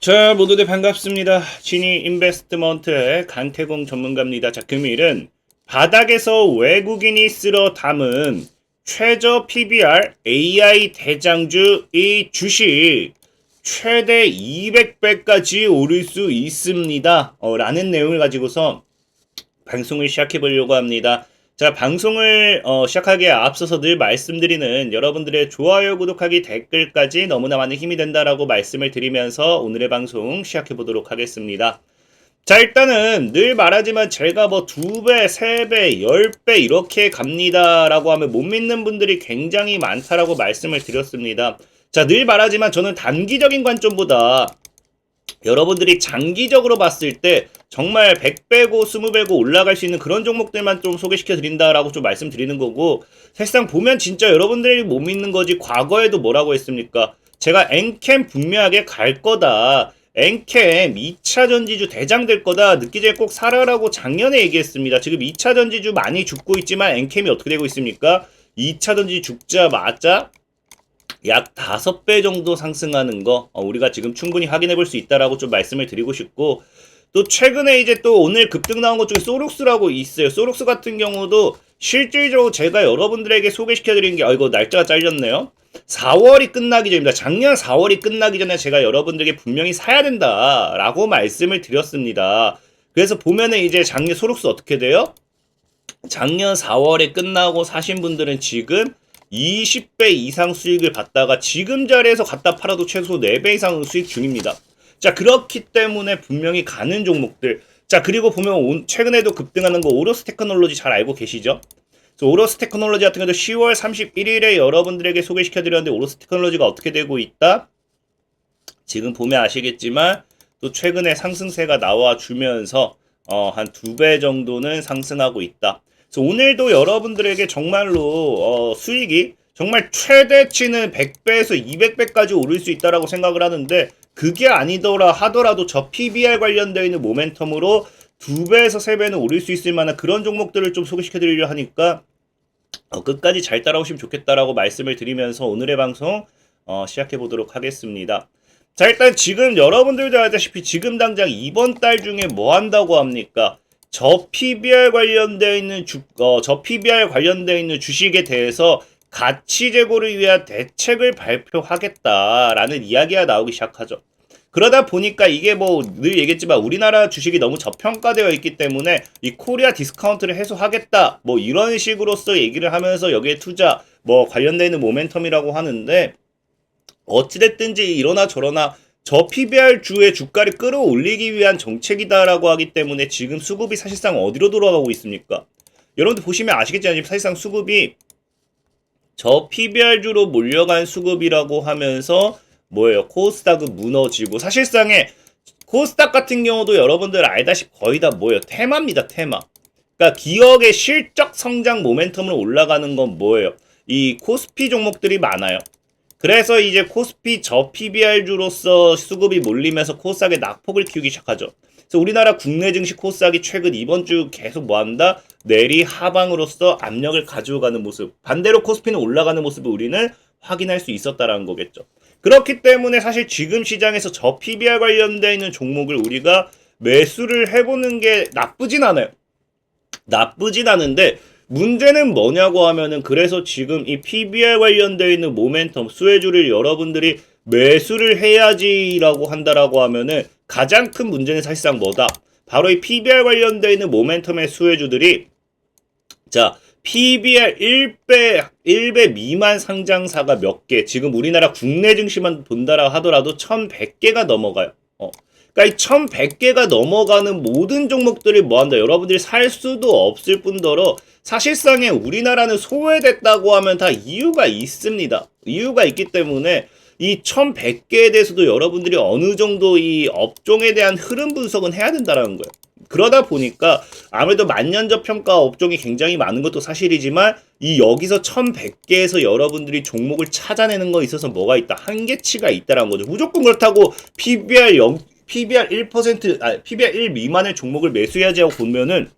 자, 모두들 반갑습니다. 지니 인베스트먼트의 강태공 전문가입니다. 자, 금일은 바닥에서 외국인이 쓸어 담은 최저 PBR AI 대장주 이 주식 최대 200배까지 오를 수 있습니다. 라는 내용을 가지고서 방송을 시작해 보려고 합니다. 자, 방송을 시작하기에 앞서서 늘 말씀드리는 여러분들의 좋아요, 구독하기, 댓글까지 너무나 많은 힘이 된다라고 말씀을 드리면서 오늘의 방송 시작해 보도록 하겠습니다. 자, 일단은 늘 말하지만 제가 뭐 2배, 3배, 10배 이렇게 갑니다라고 하면 못 믿는 분들이 굉장히 많다라고 말씀을 드렸습니다. 자, 늘 말하지만 저는 단기적인 관점보다 여러분들이 장기적으로 봤을 때 정말 100배고 20배고 올라갈 수 있는 그런 종목들만 좀 소개시켜 드린다라고 좀 말씀드리는 거고, 사실상 보면 진짜 여러분들이 못 믿는 거지 과거에도 뭐라고 했습니까? 제가 엔캠 분명하게 갈 거다. 엔캠 2차 전지주 대장 될 거다. 늦기 전에 꼭 사라라고 작년에 얘기했습니다. 지금 2차 전지주 많이 죽고 있지만 엔캠이 어떻게 되고 있습니까? 2차 전지 죽자마자 약 5배 정도 상승하는 거 우리가 지금 충분히 확인해 볼 수 있다라고 좀 말씀을 드리고 싶고, 또 최근에 이제 또 오늘 급등 나온 것 중에 소룩스라고 있어요. 소룩스 같은 경우도 실질적으로 제가 여러분들에게 소개시켜 드린 게 이거 날짜가 잘렸네요. 4월이 끝나기 전입니다. 작년 4월이 끝나기 전에 제가 여러분들에게 분명히 사야 된다라고 말씀을 드렸습니다. 그래서 보면은 이제 작년 소룩스 어떻게 돼요? 작년 4월에 끝나고 사신 분들은 지금 20배 이상 수익을 받다가 지금 자리에서 갖다 팔아도 최소 4배 이상 수익 중입니다. 자, 그렇기 때문에 분명히 가는 종목들. 자, 그리고 보면 최근에도 급등하는 거 오로스 테크놀로지 잘 알고 계시죠? 오로스 테크놀로지 같은 경우도 10월 31일에 여러분들에게 소개시켜드렸는데 오로스 테크놀로지가 어떻게 되고 있다? 지금 보면 아시겠지만 또 최근에 상승세가 나와주면서 한 2배 정도는 상승하고 있다. 그래서 오늘도 여러분들에게 정말로 수익이 정말 최대치는 100배에서 200배까지 오를 수 있다라고 생각을 하는데, 그게 아니더라 하더라도 저 PBR 관련되어 있는 모멘텀으로 2배에서 3배는 오를 수 있을 만한 그런 종목들을 좀 소개시켜 드리려 하니까 끝까지 잘 따라오시면 좋겠다라고 말씀을 드리면서 오늘의 방송 시작해 보도록 하겠습니다. 자, 일단 지금 여러분들도 알다시피 지금 당장 이번 달 중에 뭐 한다고 합니까? 저 PBR 관련되어 있는 주식에 대해서 가치 제고를 위한 대책을 발표하겠다라는 이야기가 나오기 시작하죠. 그러다 보니까 이게 뭐 늘 얘기했지만 우리나라 주식이 너무 저평가되어 있기 때문에 이 코리아 디스카운트를 해소하겠다 뭐 이런 식으로서 얘기를 하면서 여기에 투자 뭐 관련되어 있는 모멘텀이라고 하는데, 어찌됐든지 이러나 저러나 저 PBR 주의 주가를 끌어올리기 위한 정책이다라고 하기 때문에 지금 수급이 사실상 어디로 돌아가고 있습니까? 여러분들 보시면 아시겠지만 사실상 수급이 저 PBR 주로 몰려간 수급이라고 하면서 뭐예요? 코스닥은 무너지고, 사실상의 코스닥 같은 경우도 여러분들 알다시피 거의 다 뭐예요? 테마입니다, 테마. 그러니까 기업의 실적 성장 모멘텀으로 올라가는 건 뭐예요? 이 코스피 종목들이 많아요. 그래서 이제 코스피 저 PBR주로서 수급이 몰리면서 코스닥의 낙폭을 키우기 시작하죠. 그래서 우리나라 국내 증시 코스닥이 최근 이번 주 계속 뭐한다? 내리 하방으로서 압력을 가져가는 모습. 반대로 코스피는 올라가는 모습을 우리는 확인할 수 있었다라는 거겠죠. 그렇기 때문에 사실 지금 시장에서 저 PBR 관련되어 있는 종목을 우리가 매수를 해보는 게 나쁘진 않아요. 나쁘진 않은데 문제는 뭐냐고 하면은, 그래서 지금 이 PBR 관련되어 있는 모멘텀 수혜주를 여러분들이 매수를 해야지라고 한다라고 하면은 가장 큰 문제는 사실상 뭐다? 바로 이 PBR 관련되어 있는 모멘텀의 수혜주들이, 자, PBR 1배 미만 상장사가 몇 개, 지금 우리나라 국내 증시만 본다라 하더라도 1100개가 넘어가요. 그러니까 이 1100개가 넘어가는 모든 종목들을 뭐한다? 여러분들이 살 수도 없을 뿐더러 사실상에 우리나라는 소외됐다고 하면 다 이유가 있습니다. 이유가 있기 때문에 이 1100개에 대해서도 여러분들이 어느 정도 이 업종에 대한 흐름 분석은 해야 된다는 거예요. 그러다 보니까 아무래도 만년저 평가 업종이 굉장히 많은 것도 사실이지만 이 여기서 1100개에서 여러분들이 종목을 찾아내는 거에 있어서 뭐가 있다? 한계치가 있다라는 거죠. 무조건 그렇다고 PBR 1%, PBR 1 미만의 종목을 매수해야지 하고 보면은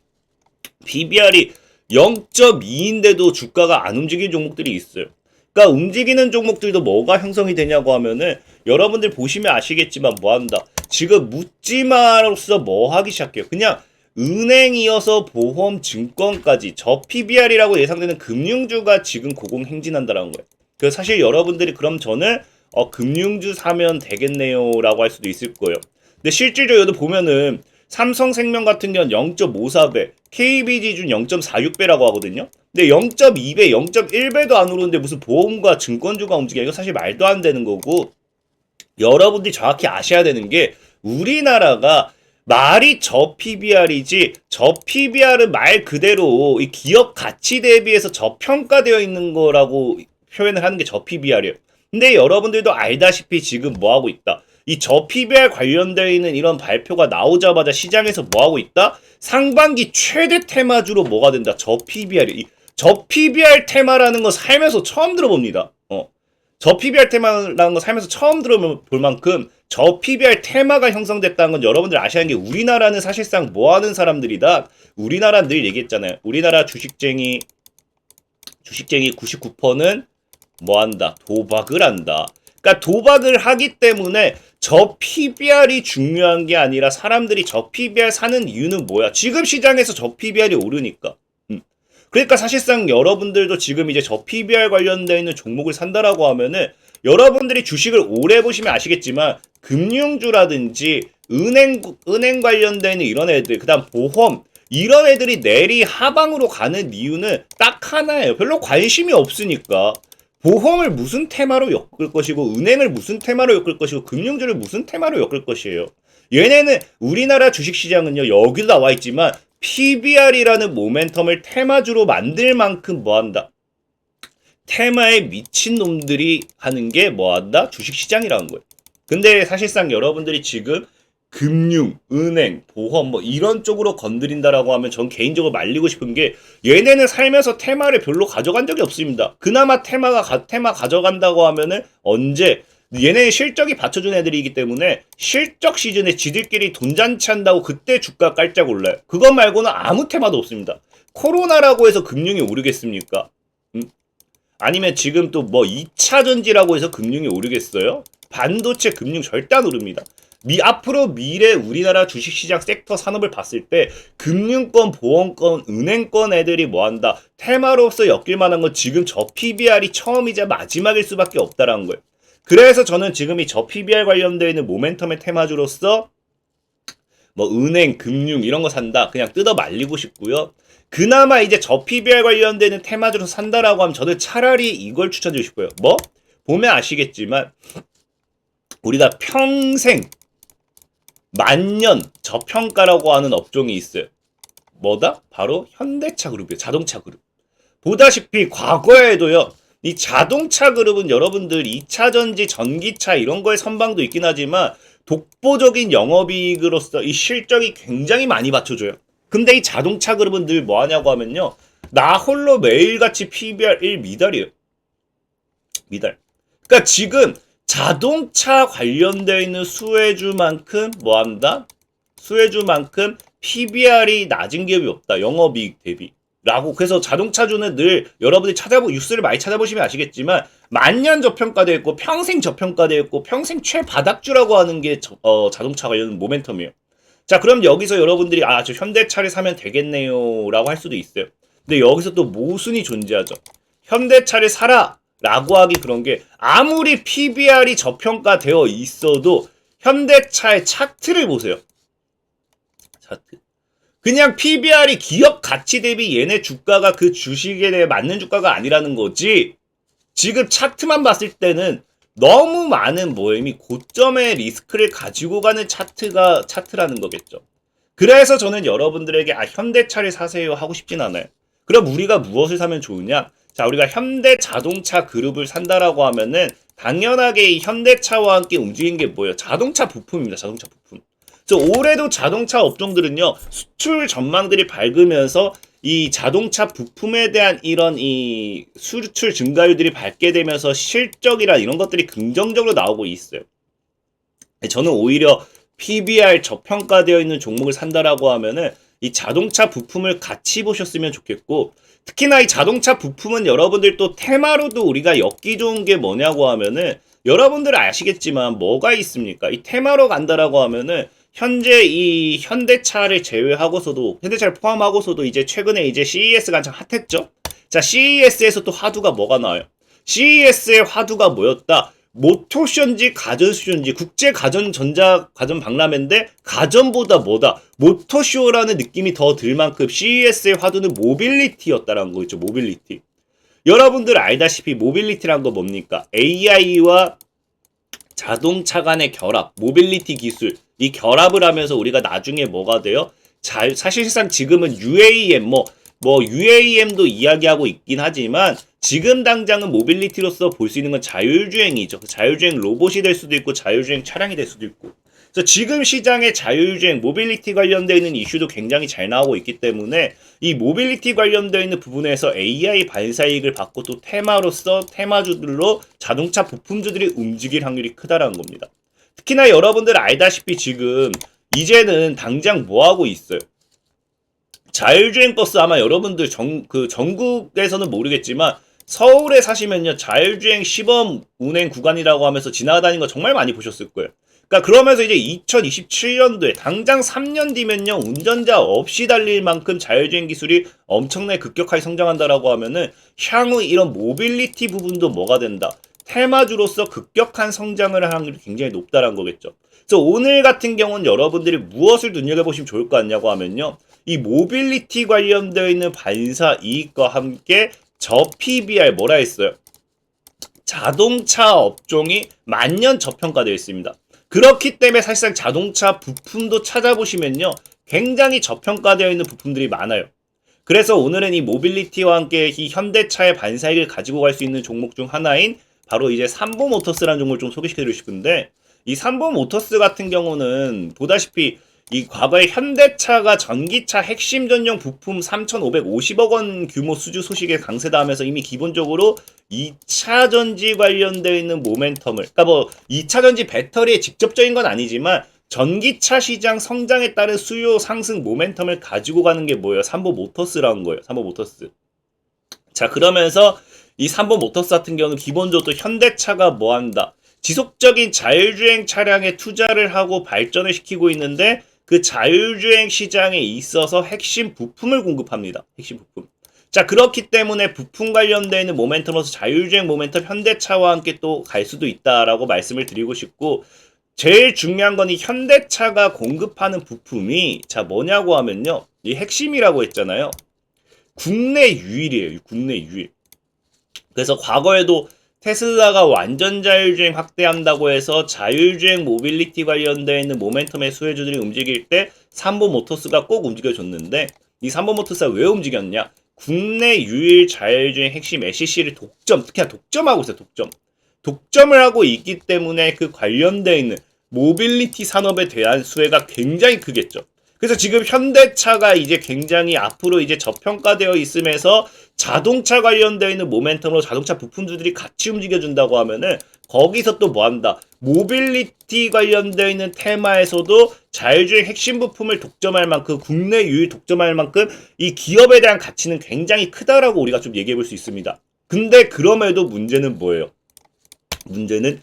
PBR이 0.2인데도 주가가 안 움직이는 종목들이 있어요. 그러니까 움직이는 종목들도 뭐가 형성이 되냐고 하면은 여러분들 보시면 아시겠지만 뭐한다. 지금 묻지마로서 뭐 하기 시작해요? 그냥 은행이어서 보험, 증권까지 저 PBR이라고 예상되는 금융주가 지금 고공행진한다라는 거예요. 그래서 사실 여러분들이 그럼 저는 금융주 사면 되겠네요라고 할 수도 있을 거예요. 근데 실질적으로 보면은 삼성생명 같은 경우는 0.54배, KB지준 0.46배라고 하거든요. 근데 0.2배, 0.1배도 안 오르는데 무슨 보험과 증권주가 움직여? 이거 사실 말도 안 되는 거고, 여러분들이 정확히 아셔야 되는 게 우리나라가 말이 저 PBR이지 저 PBR은 말 그대로 이 기업 가치 대비해서 저평가되어 있는 거라고 표현을 하는 게 저 PBR이에요. 근데 여러분들도 알다시피 지금 뭐 하고 있다. 이 저 PBR 관련되어 있는 이런 발표가 나오자마자 시장에서 뭐 하고 있다? 상반기 최대 테마주로 뭐가 된다? 저 PBR이. 저 PBR 테마라는 거 살면서 처음 들어봅니다. 저 PBR 테마라는 거 살면서 처음 들어볼 만큼 저 PBR 테마가 형성됐다는 건 여러분들 아셔야 하는 게 우리나라는 사실상 뭐 하는 사람들이다. 우리나라 늘 얘기했잖아요. 우리나라 주식쟁이 99%는 뭐 한다? 도박을 한다. 그러니까 도박을 하기 때문에 저 PBR이 중요한 게 아니라 사람들이 저 PBR 사는 이유는 뭐야? 지금 시장에서 저 PBR이 오르니까. 그러니까 사실상 여러분들도 지금 이제 저 PBR 관련되어 있는 종목을 산다라고 하면은 여러분들이 주식을 오래 보시면 아시겠지만 금융주라든지 은행 관련되어 있는 이런 애들, 그다음 보험 이런 애들이 내리 하방으로 가는 이유는 딱 하나예요. 별로 관심이 없으니까. 보험을 무슨 테마로 엮을 것이고 은행을 무슨 테마로 엮을 것이고 금융주를 무슨 테마로 엮을 것이에요. 얘네는 우리나라 주식시장은요 여기도 나와 있지만 PBR이라는 모멘텀을 테마주로 만들 만큼 뭐한다? 테마에 미친 놈들이 하는 게 뭐한다? 주식시장이라는 거예요. 근데 사실상 여러분들이 지금 금융, 은행, 보험 뭐 이런 쪽으로 건드린다라고 하면 전 개인적으로 말리고 싶은 게 얘네는 살면서 테마를 별로 가져간 적이 없습니다. 그나마 테마 가져간다고 하면은 언제 얘네 실적이 받쳐준 애들이기 때문에 실적 시즌에 지들끼리 돈잔치 한다고 그때 주가 깔짝 올라요. 그것 말고는 아무 테마도 없습니다. 코로나라고 해서 금융이 오르겠습니까? 아니면 지금 또 뭐 2차 전지라고 해서 금융이 오르겠어요? 반도체 금융 절대 안 오릅니다. 앞으로 미래 우리나라 주식시장 섹터 산업을 봤을 때 금융권, 보험권, 은행권 애들이 뭐한다? 테마로서 엮일 만한 건 지금 저 PBR이 처음이자 마지막일 수밖에 없다라는 거예요. 그래서 저는 지금 이 저 PBR 관련되어 있는 모멘텀의 테마주로서 뭐 은행, 금융 이런 거 산다. 그냥 뜯어 말리고 싶고요. 그나마 이제 저 PBR 관련되는 테마주로 산다라고 하면 저는 차라리 이걸 추천드리고 싶어요. 뭐? 보면 아시겠지만 우리가 평생 만년 저평가라고 하는 업종이 있어요. 뭐다? 바로 현대차 그룹이에요. 자동차 그룹. 보다시피 과거에도요. 이 자동차 그룹은 여러분들 2차 전지, 전기차 이런 거에 선방도 있긴 하지만 독보적인 영업이익으로서 이 실적이 굉장히 많이 받쳐줘요. 근데 이 자동차 그룹은 늘 뭐 하냐고 하면요. 나 홀로 매일같이 PBR 1 미달이에요. 미달. 그러니까 지금 자동차 관련되어 있는 수혜주만큼 뭐 한다? 수혜주만큼 PBR이 낮은 기업이 없다. 영업이익 대비. 라고. 그래서 자동차주는 늘 여러분들이 뉴스를 많이 찾아보시면 아시겠지만 만년 저평가되어 있고 평생 저평가되어 있고 평생 최바닥주라고 하는 게 자동차 관련 모멘텀이에요. 자, 그럼 여기서 여러분들이 저 현대차를 사면 되겠네요 라고 할 수도 있어요. 근데 여기서 또 모순이 존재하죠. 현대차를 사라 라고 하기 그런 게 아무리 PBR이 저평가되어 있어도 현대차의 차트를 보세요. 차트. 그냥 PBR이 기업 가치 대비 얘네 주가가 그 주식에 대해 맞는 주가가 아니라는 거지. 지금 차트만 봤을 때는 너무 많은 모임이 고점의 리스크를 가지고 가는 차트라는 거겠죠. 그래서 저는 여러분들에게 현대차를 사세요 하고 싶진 않아요. 그럼 우리가 무엇을 사면 좋으냐? 자, 우리가 현대자동차 그룹을 산다라고 하면은 당연하게 이 현대차와 함께 움직이는 게 뭐예요? 자동차 부품입니다. 자동차 부품. 그래서 올해도 자동차 업종들은요, 수출 전망들이 밝으면서 이 자동차 부품에 대한 이런 이 수출 증가율들이 밝게 되면서 실적이나 이런 것들이 긍정적으로 나오고 있어요. 저는 오히려 PBR 저평가되어 있는 종목을 산다라고 하면은 이 자동차 부품을 같이 보셨으면 좋겠고, 특히나 이 자동차 부품은 여러분들 또 테마로도 우리가 엮기 좋은 게 뭐냐고 하면은 여러분들 아시겠지만 뭐가 있습니까? 이 테마로 간다라고 하면은 현재 이 현대차를 제외하고서도 현대차를 포함하고서도 이제 최근에 이제 CES가 한창 핫했죠. 자, CES에서 또 화두가 뭐가 나와요? CES의 화두가 뭐였다? 모토쇼인지 가전쇼인지 국제 가전 전자 가전 박람회인데 가전보다 뭐다? 모토쇼라는 느낌이 더 들 만큼 CES의 화두는 모빌리티였다라는 거 있죠. 모빌리티. 여러분들 알다시피 모빌리티란 거 뭡니까? AI와 자동차 간의 결합, 모빌리티 기술, 이 결합을 하면서 우리가 나중에 뭐가 돼요? 사실상 지금은 UAM, UAM도 이야기하고 있긴 하지만 지금 당장은 모빌리티로서 볼 수 있는 건 자율주행이죠. 자율주행 로봇이 될 수도 있고 자율주행 차량이 될 수도 있고. 그래서 지금 시장에 자율주행, 모빌리티 관련되어 있는 이슈도 굉장히 잘 나오고 있기 때문에 이 모빌리티 관련되어 있는 부분에서 AI 반사이익을 받고 또 테마로서 테마주들로 자동차 부품주들이 움직일 확률이 크다라는 겁니다. 특히나 여러분들 알다시피 지금 이제는 당장 뭐 하고 있어요? 자율주행 버스 아마 여러분들 전국에서는 모르겠지만 서울에 사시면요 자율주행 시범 운행 구간이라고 하면서 지나다니는 거 정말 많이 보셨을 거예요. 그러니까 그러면서 이제 2027년도에 당장 3년 뒤면요 운전자 없이 달릴 만큼 자율주행 기술이 엄청나게 급격하게 성장한다라고 하면은 향후 이런 모빌리티 부분도 뭐가 된다? 테마주로서 급격한 성장을 할 확률이 굉장히 높다라는 거겠죠. 그래서 오늘 같은 경우는 여러분들이 무엇을 눈여겨보시면 좋을 것 같냐고 하면요. 이 모빌리티 관련되어 있는 반사 이익과 함께 저 PBR 뭐라 했어요? 자동차 업종이 만년 저평가되어 있습니다. 그렇기 때문에 사실상 자동차 부품도 찾아보시면요. 굉장히 저평가되어 있는 부품들이 많아요. 그래서 오늘은 이 모빌리티와 함께 이 현대차의 반사이익을 가지고 갈 수 있는 종목 중 하나인 바로 이제 삼보모터스라는 종목을 좀 소개시켜드리고 싶은데 이 삼보모터스 같은 경우는 보다시피 이 과거에 현대차가 전기차 핵심 전용 부품 3,550억 원 규모 수주 소식에 강세다 하면서 이미 기본적으로 2차 전지 관련되어 있는 모멘텀을 그러니까 2차 전지 배터리에 직접적인 건 아니지만 전기차 시장 성장에 따른 수요 상승 모멘텀을 가지고 가는 게 뭐예요? 삼보모터스라는 거예요. 삼보모터스. 자, 그러면서 이 삼보모터스 같은 경우는 기본적으로 현대차가 뭐 한다? 지속적인 자율주행 차량에 투자를 하고 발전을 시키고 있는데 그 자율주행 시장에 있어서 핵심 부품을 공급합니다. 핵심 부품. 자, 그렇기 때문에 부품 관련되어 있는 모멘텀으로서 자율주행 모멘텀 현대차와 함께 또 갈 수도 있다라고 말씀을 드리고 싶고 제일 중요한 건 이 현대차가 공급하는 부품이 자 뭐냐고 하면요. 이 핵심이라고 했잖아요. 국내 유일이에요. 국내 유일. 그래서 과거에도 테슬라가 완전 자율주행 확대한다고 해서 자율주행 모빌리티 관련되어 있는 모멘텀의 수혜주들이 움직일 때 삼보모터스가 꼭 움직여줬는데 이 삼보모터스가 왜 움직였냐? 국내 유일 자율주행 핵심 SCC를 특히나 독점하고 있어요. 독점을 하고 있기 때문에 그 관련되어 있는 모빌리티 산업에 대한 수혜가 굉장히 크겠죠. 그래서 지금 현대차가 이제 굉장히 앞으로 이제 저평가되어 있으면서 자동차 관련되어 있는 모멘텀으로 자동차 부품주들이 같이 움직여준다고 하면은 거기서 또 뭐 한다? 모빌리티 관련되어 있는 테마에서도 자율주행 핵심 부품을 독점할 만큼 국내 유일 독점할 만큼 이 기업에 대한 가치는 굉장히 크다라고 우리가 좀 얘기해 볼 수 있습니다. 근데 그럼에도 문제는 뭐예요? 문제는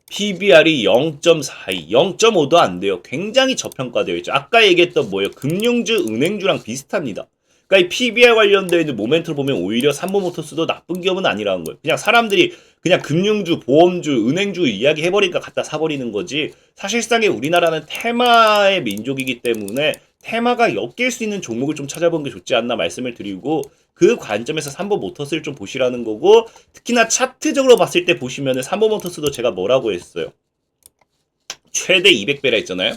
PBR이 0.42, 0.5도 안 돼요. 굉장히 저평가되어 있죠. 아까 얘기했던 뭐예요? 금융주, 은행주랑 비슷합니다. 그러니까 이 PBR 관련되어 있는 모멘트를 보면 오히려 삼보모터스도 나쁜 기업은 아니라는 거예요. 그냥 사람들이 그냥 금융주, 보험주, 은행주 이야기 해버리니까 갖다 사버리는 거지. 사실상의 우리나라는 테마의 민족이기 때문에 테마가 엮일 수 있는 종목을 좀 찾아보는 게 좋지 않나 말씀을 드리고 그 관점에서 삼보모터스를 좀 보시라는 거고 특히나 차트적으로 봤을 때 보시면은 삼보모터스도 제가 뭐라고 했어요? 최대 200배라 했잖아요.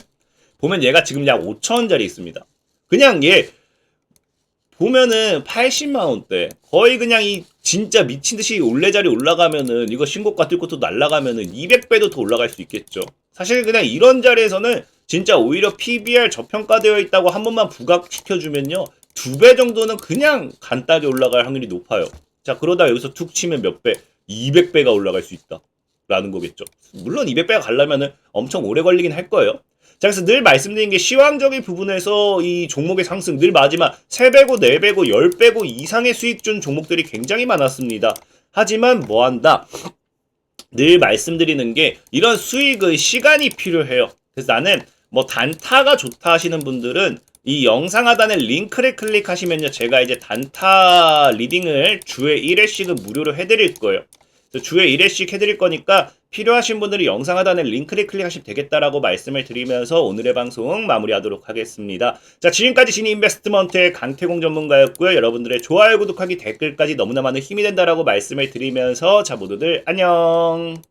보면 얘가 지금 약 5천원짜리 있습니다. 그냥 얘 보면은 80만원대 거의 그냥 이 진짜 미친듯이 올레자리 올라가면은 이거 신고가 뚫고 또 날아가면은 200배도 더 올라갈 수 있겠죠. 사실 그냥 이런 자리에서는 진짜 오히려 PBR 저평가되어 있다고 한 번만 부각시켜주면요 2배 정도는 그냥 간단하게 올라갈 확률이 높아요. 자, 그러다 여기서 툭 치면 몇 배? 200배가 올라갈 수 있다 라는 거겠죠. 물론 200배가 가려면은 엄청 오래 걸리긴 할 거예요. 자, 그래서 늘 말씀드린 게 시황적인 부분에서 이 종목의 상승 늘 마지막 3배고 4배고 10배고 이상의 수익 준 종목들이 굉장히 많았습니다. 하지만 뭐 한다? 늘 말씀드리는 게 이런 수익은 시간이 필요해요. 그래서 나는 뭐 단타가 좋다 하시는 분들은 이 영상 하단에 링크를 클릭하시면요. 제가 이제 단타 리딩을 주에 1회씩은 무료로 해드릴 거예요. 그래서 주에 1회씩 해드릴 거니까 필요하신 분들은 영상 하단에 링크를 클릭하시면 되겠다라고 말씀을 드리면서 오늘의 방송 마무리하도록 하겠습니다. 자, 지금까지 지니 인베스트먼트의 강태공 전문가였고요. 여러분들의 좋아요, 구독하기, 댓글까지 너무나 많은 힘이 된다라고 말씀을 드리면서 자, 모두들 안녕.